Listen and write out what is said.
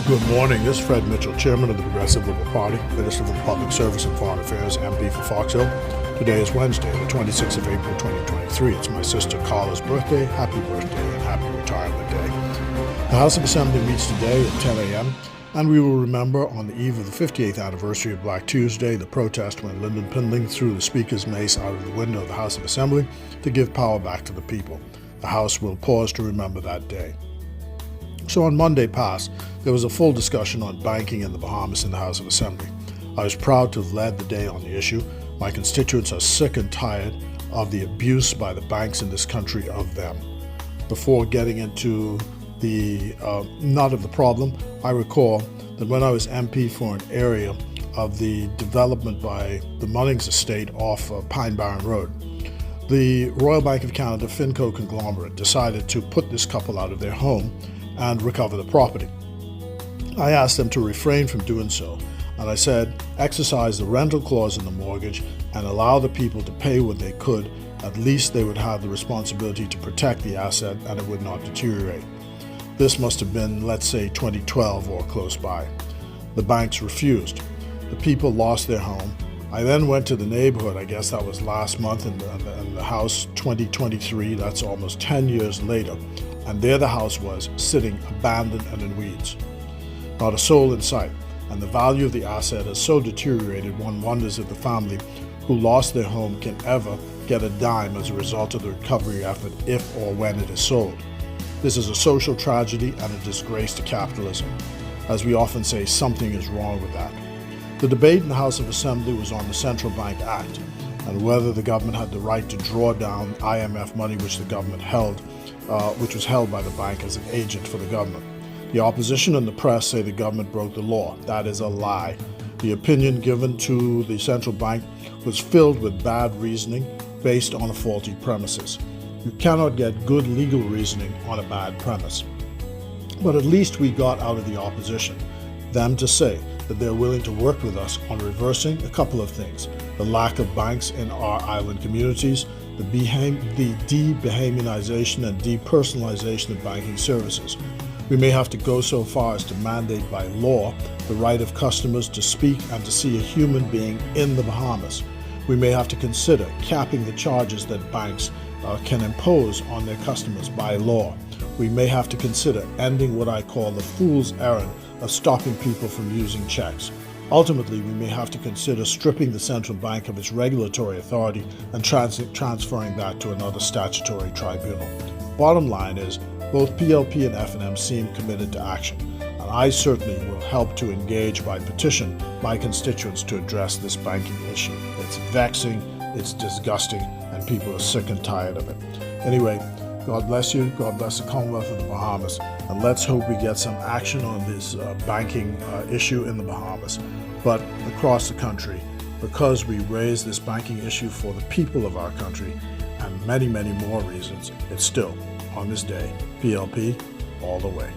Good morning. This is Fred Mitchell, Chairman of the Progressive Liberal Party, Minister for Public Service and Foreign Affairs, MP for Fox Hill. Today is Wednesday, the 26th of April, 2023. It's my sister Carla's birthday. Happy birthday and happy retirement day. The House of Assembly meets today at 10 a.m., and we will remember on the eve of the 58th anniversary of Black Tuesday, the protest when Lyndon Pindling threw the Speaker's mace out of the window of the House of Assembly to give power back to the people. The House will pause to remember that day. So on Monday past, there was a full discussion on banking in the Bahamas in the House of Assembly. I was proud to have led the day on the issue. My constituents are sick and tired of the abuse by the banks in this country of them. Before getting into the nut of the problem, I recall that when I was MP for an area of the development by the Munnings estate off Pine Barren Road, the Royal Bank of Canada Finco conglomerate decided to put this couple out of their home and recover the property. I asked them to refrain from doing so, and I said, exercise the rental clause in the mortgage and allow the people to pay what they could. At least they would have the responsibility to protect the asset and it would not deteriorate. This must have been, let's say, 2012 or close by. The banks refused. The people lost their home. I then went to the neighborhood, I guess that was last month, in the house 2023, that's almost 10 years later, and there the house was, sitting abandoned and in weeds. Not a soul in sight, and the value of the asset has so deteriorated one wonders if the family who lost their home can ever get a dime as a result of the recovery effort if or when it is sold. This is a social tragedy and a disgrace to capitalism. As we often say, something is wrong with that. The debate in the House of Assembly was on the Central Bank Act and whether the government had the right to draw down IMF money which the government held, which was held by the bank as an agent for the government. The opposition and the press say the government broke the law. That is a lie. The opinion given to the central bank was filled with bad reasoning based on a faulty premises. You cannot get good legal reasoning on a bad premise. But at least we got out of the opposition them to say that they're willing to work with us on reversing a couple of things: the lack of banks in our island communities, the de-Bahamanization and depersonalization of banking services. We may have to go so far as to mandate by law the right of customers to speak and to see a human being in the Bahamas. We may have to consider capping the charges that banks can impose on their customers by law. We may have to consider ending what I call the fool's errand of stopping people from using checks. Ultimately, we may have to consider stripping the central bank of its regulatory authority and transferring that to another statutory tribunal. Bottom line is, both PLP and F&M seem committed to action, and I certainly will help to engage by petition my constituents to address this banking issue. It's vexing, it's disgusting, and people are sick and tired of it. Anyway, God bless you, God bless the Commonwealth of the Bahamas, and let's hope we get some action on this banking issue in the Bahamas, but across the country, because we raise this banking issue for the people of our country, and many, many more reasons, it's still, on this day, PLP all the way.